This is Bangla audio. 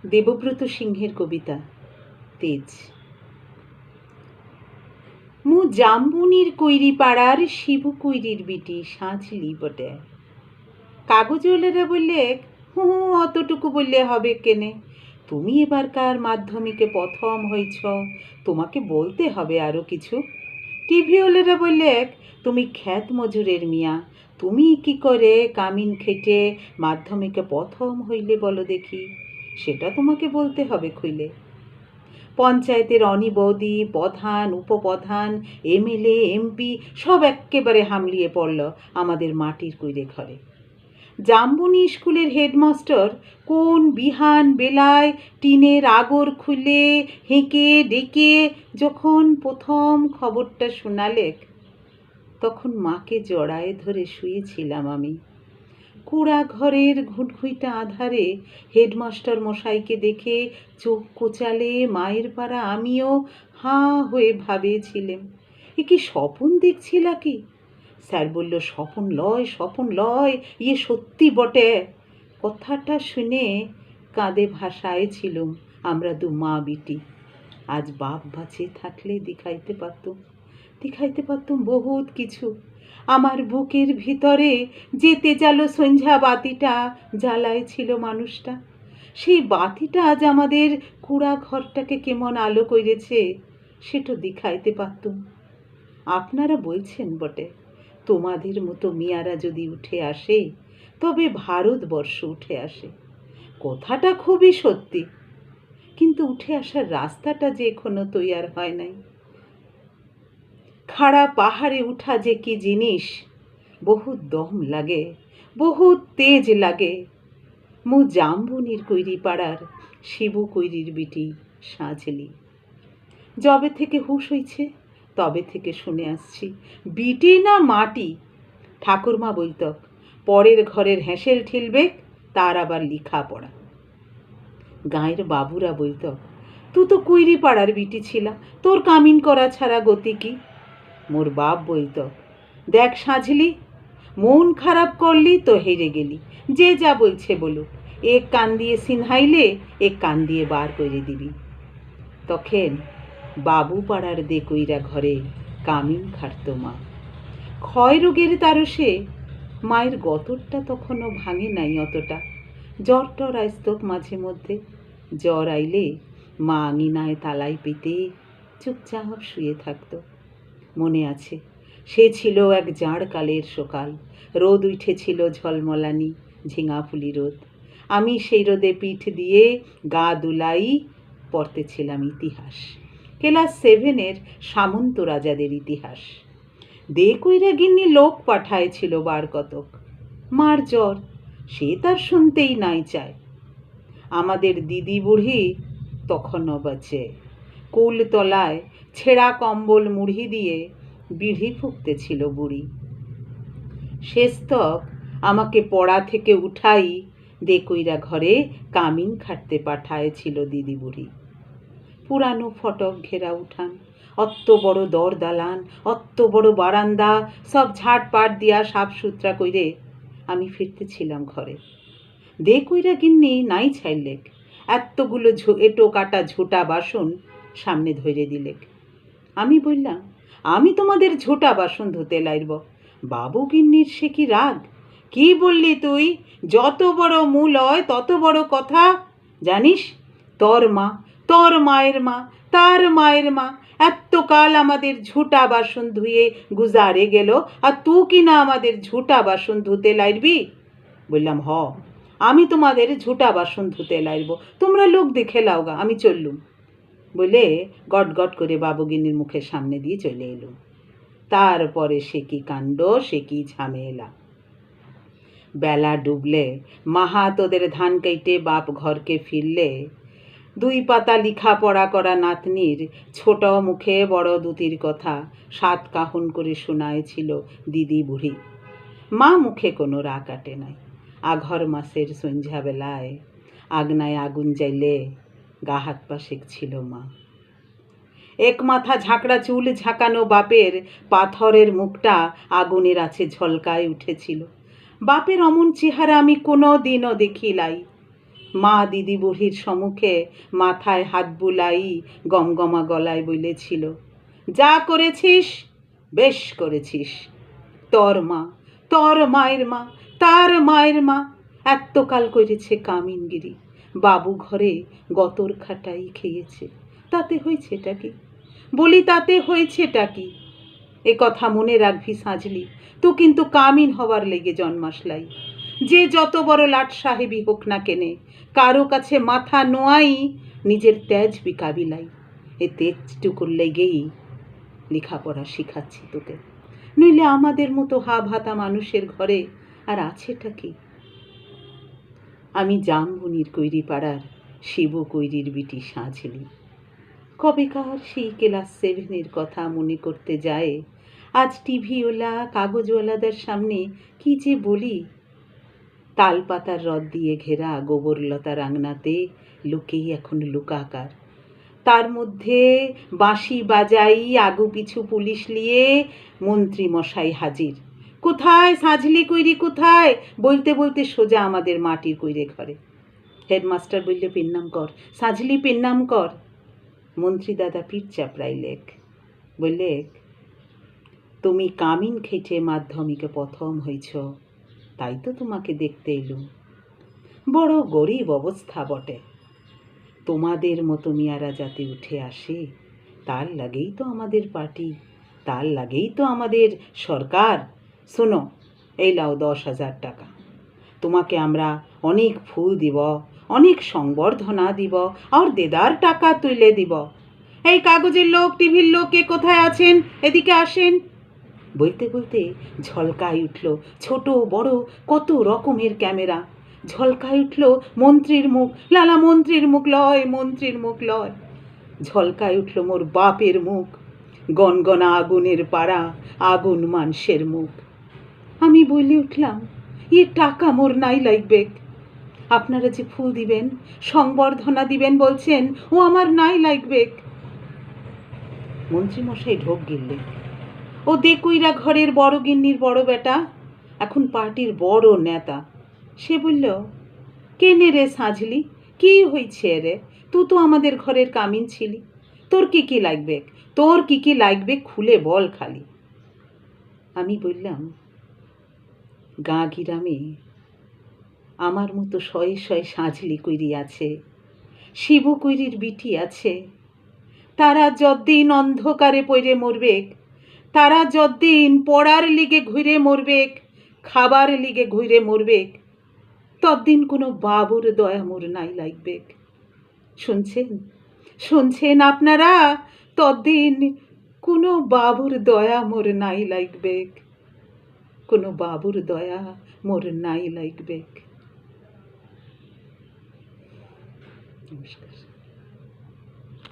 দেবব্রত সিংহের কবিতা তেজ। মু জাম্বুনির কৈরি পাড়ার শিবু কৈরির বিটি সাঁঝলি বটে। কাগজওয়ালারা বললে হু অতটুকু বললে হবে কেনে, তুমি এবারকার মাধ্যমিকে প্রথম হয়েছ, তোমাকে বলতে হবে আরও কিছু। টিভিওয়ালারা বললে তুমি খ্যাত মজুরের মিয়া, তুমি কি করে কামিন খেটে মাধ্যমিকে প্রথম হইলে বলো দেখি, সেটা তোমাকে বলতে হবে খুইলে। পঞ্চায়েতের অনিবৌদি, প্রধান, উপপ্রধান, এমএলএ, এমপি সব এক্কেবারে হামলিয়ে পড়ল আমাদের মাটির কৈরে ঘরে। জাম্বুনি স্কুলের হেডমাস্টার কোন বিহান বেলায় টিনের আগর খুলে হেঁকে ডেকে যখন প্রথম খবরটা শোনালেক, তখন মাকে জড়ায় ধরে শুয়েছিলাম আমি। কুড়া ঘরের ঘুটঘুইটা আধারে হেডমাস্টার মশাইকে দেখে চোখ কোচালে মায়ের পাড়া আমিও হাঁ হয়ে ভাবেছিলাম, এ কি স্বপন দেখছিলা কি? স্যার বলল, স্বপন লয়, স্বপন লয়, ইয়ে সত্যি বটে। কথাটা শুনে কাঁদে ভাষায় ছিলুম আমরা দু মা বিটি। আজ বাপ বাঁচে থাকলে দেখাইতে পারতুম বহুত কিছু। আমার বুকের ভিতরে যে তেজালো সন্ধ্যা বাতিটা জ্বালায় ছিল মানুষটা, সেই বাতিটা আজ আমাদের কুড়া ঘরটাকে কেমন আলো করেছে সেটা দেখাইতে পারতুম। আপনারা বলছেন বটে, তোমাদের মতো মিয়ারা যদি উঠে আসে তবে ভারতবর্ষ উঠে আসে। কথাটা খুবই সত্যি, কিন্তু উঠে আসার রাস্তাটা যে এখনো তৈয়ার হয় নাই। খাড়া পাহাড়ে উঠা যে কি জিনিস, বহুত দম লাগে, বহুত তেজ লাগে। মু জাম্বুনির কৈরি পাড়ার শিবু কৈরির বিটি সাঁঝলি। যবে থেকে হুঁশ হইছে তবে থেকে শুনে আসছি, বিটি না মাটি। ঠাকুরমা বলত, পরের ঘরের হেঁসেল ঠিলবে তার আবার লিখা পড়া। গাঁয়ের বাবুরা বলত, তুই তো কৈরি পাড়ার বিটি ছিলা, তোর কামিন করা ছাড়া গতি কি? মোর বাপ বলত, দেখ সাঁঝলি, মন খারাপ করলি তো হেরে গেলি, যে যা বলছে বলুক, এক কান দিয়ে সিনহাইলে এক কান দিয়ে বার করে দিবি। তখন বাবু পাড়ার দে কইরা ঘরে কামিন খাটত মা। ক্ষয় রোগের তারসে মায়ের গতরটা তখনও ভাঙে নাই অতটা। জ্বর টর আইস্তক মাঝে মধ্যে। জ্বর আইলে মা আঙিনায় তালাই পেতে চুপচাপ শুয়ে থাকত। মনে আছে, সে ছিল এক জাঁড় কালের সকাল, রোদ উঠেছিল ঝলমলানি, ঝিঙা ফুলি রোদ। আমি সেই রোদে পিঠ দিয়ে গা দুলাই পড়তেছিলাম ইতিহাস, ক্লাস 7-এর সামন্ত রাজাদের ইতিহাস। দে কইরা গিন্নি লোক পাঠায়ছিল বার কতক। মার জ্বর, সে তার শুনতেই নাই চায়। আমাদের দিদি বুড়ি তখনও বাঁচে, কুলতলায় ছেঁড়া কম্বল মুড়ি দিয়ে বিড়ি ফুঁকতেছিল বুড়ি। শেষতক আমাকে পড়া থেকে উঠাই দে কইরা ঘরে কামিন খাটতে পাঠায়েছিল দিদি বুড়ি। পুরানো ফটক ঘেরা উঠান, অত্ত বড় দর দালান, অত্ত বড় বারান্দা, সব ঝাড়পাট দিয়া সাফ সুতরা কইরে আমি ফিরতেছিলাম ঘরে। দে কইরা গিন্নি নাই ছাইলেক, এতগুলো এটো কাটা ঝোটা বাসন সামনে ধরে দিলেক। আমি বললাম, আমি তোমাদের ঝোটা বাসন ধুতে লাইব। বাবু গিন্নির সে কি রাগ, কি বললি তুই? যত বড় মূল হয় তত বড় কথা, জানিস? তোর মা, তোর মায়ের মা, তার মায়ের মা এতকাল আমাদের ঝুটা বাসন ধুয়ে গুজারে গেল, আর তুই কি না আমাদের ঝুটা বাসন ধুতে লাইবি? বললাম, হ, আমি তোমাদের ঝুটা বাসন ধুতে লাইব, তোমরা লোক দেখে লাওগা, আমি চললুম। বলে গট গট করে বাবুগিনীর মুখের সামনে দিয়ে চলে এলুম। তারপরে সে কি কাণ্ড, সে কি ঝামেলা। বেলা ডুবলে মাহা তোদের ধান কেটে বাপ ঘরকে ফিরলে 2 পাতা লিখা পড়া করা নাতনির ছোট মুখে বড় দুতির কথা 7 কাহন করে শোনায়ছিল দিদি বুড়ি। মা মুখে কোনো রাগ কাটে নাই। আঘর মাসের সন্ধ্যাবেলায় আগনায় আগুন জ্বাইলে গা হাত পা সেঁকছিল মা। এক মাথা ঝাঁকড়া চুল ঝাঁকানো বাপের পাথরের মুখটা আগুনের আছে ঝলকায় উঠেছিল। বাপের অমন চেহারা আমি কোনো দিনও দেখিলাই। মা দিদি বুড়ির সম্মুখে মাথায় হাত বুলাই গমগমা গলায় বলেছিল, যা করেছিস বেশ করেছিস। তোর মা, তোর মায়ের মা, তার মায়ের মা এত্তকাল করেছে কামিনগিরি, বাবু ঘরে গতর খাটাই খেয়েছে, তাতে হয়েছেটা কি? বলি তাতে হয়েছেটা কি? এ কথা মনে রাখবি সাজলি, তো কিন্তু কামিন হওয়ার লেগে জন্মাসলাই। যে যত বড় লাট সাহেবই হোক না কেনে, কারো কাছে মাথা নোয়াই নিজের তেজ বিকাবিলাই। এ তেজটুকুর লেগেই লেখাপড়া শিখাচ্ছি তোকে, নইলে আমাদের মতো হা ভাতা মানুষের ঘরে আর আছেটা কি? আমি জামবনির কৈরি পাড়ার শিবু কৈরির বিটি সাঁঝলি। কবেকার সেই ক্লাস 7-এর কথা মনে করতে যায় আজ টিভিওয়ালা কাগজওয়ালাদের সামনে কি যে বলি। তালপাতার রদ দিয়ে ঘেরা গোবরলতার আঙনাতে লোকেই এখন লুকাকার, তার মধ্যে বাঁশি বাজাই আগু পিছু পুলিশ নিয়ে মন্ত্রী মশাই হাজির। কোথায় সাঁঝলি কৈরি কোথায় বলতে বলতে সোজা আমাদের মাটির কৈরে ঘরে। হেডমাস্টার বললে পেন নাম কর, সাঁঝলি পেন নাম কর। মন্ত্রী দাদা পিঠ চাপড়াইলেক, বললেক, তুমি কামিন খেটে মাধ্যমিকে প্রথম হয়েছ, তাই তো তোমাকে দেখতে এলুম। বড় গরিব অবস্থা বটে, তোমাদের মতো মিয়ারা যাতে উঠে আসে তার লাগেই তো আমাদের পার্টি, তার লাগেই তো আমাদের সরকার। শোনো, এই লাও 10,000 টাকা, তোমাকে আমরা অনেক ফুল দিব, অনেক সংবর্ধনা দিব, আর দেদার টাকা তুলে দিব। এই কাগজের লোক, টিভির লোক কে কোথায় আছেন, এদিকে আসেন। বলতে বলতে ঝলকায় উঠল ছোট বড় কত রকমের ক্যামেরা। ঝলকায় উঠল মন্ত্রীর মুখ, লালা মন্ত্রীর মুখ লয়, মন্ত্রীর মুখ লয়। ঝলকায় উঠল মোর বাপের মুখ, গনগনা আগুনের পাড়া, আগুন মানুষের মুখ। আমি বলে উঠলাম, এ টাকা মোর নাই লাগবে। আপনারা যে ফুল দিবেন, সংবর্ধনা দিবেন বলছেন, ও আমার নাই লাগবে। মন্ত্রীমশাই ঢোক গিললেন। ও দেখুইরা ঘরের বড় গিন্নির বড় বেটা, এখন পার্টির বড় নেতা। সে বলল, কেনে রে সাঁঝলি, কি হয়েছে রে? তুই তো আমাদের ঘরের কামিন ছিলি, তোর কি কি লাগবে, তোর কি কি লাগবে খুলে বল খালি। আমি বললাম, গাঁ গিরামে আমার মতো শয়ে শয়ে সাঁঝলি কৈরি আছে, শিবু কৈরির বিটি আছে। তারা যদ্দিন অন্ধকারে পড়ে মরবে, তারা যদ্দিন পড়ার লিগে ঘুরে মরবে, খাবার লিগে ঘুরে মরবে, তদ্দিন কোনো বাবুর দয়া মোর নাই লাগবে। শুনছেন, শুনছেন আপনারা? তদ্দিন কোনো বাবুর দয়া মোর নাই লাগবে, কোনো বাবুর দয়া মোর নাই লাগবে। নমস্কার।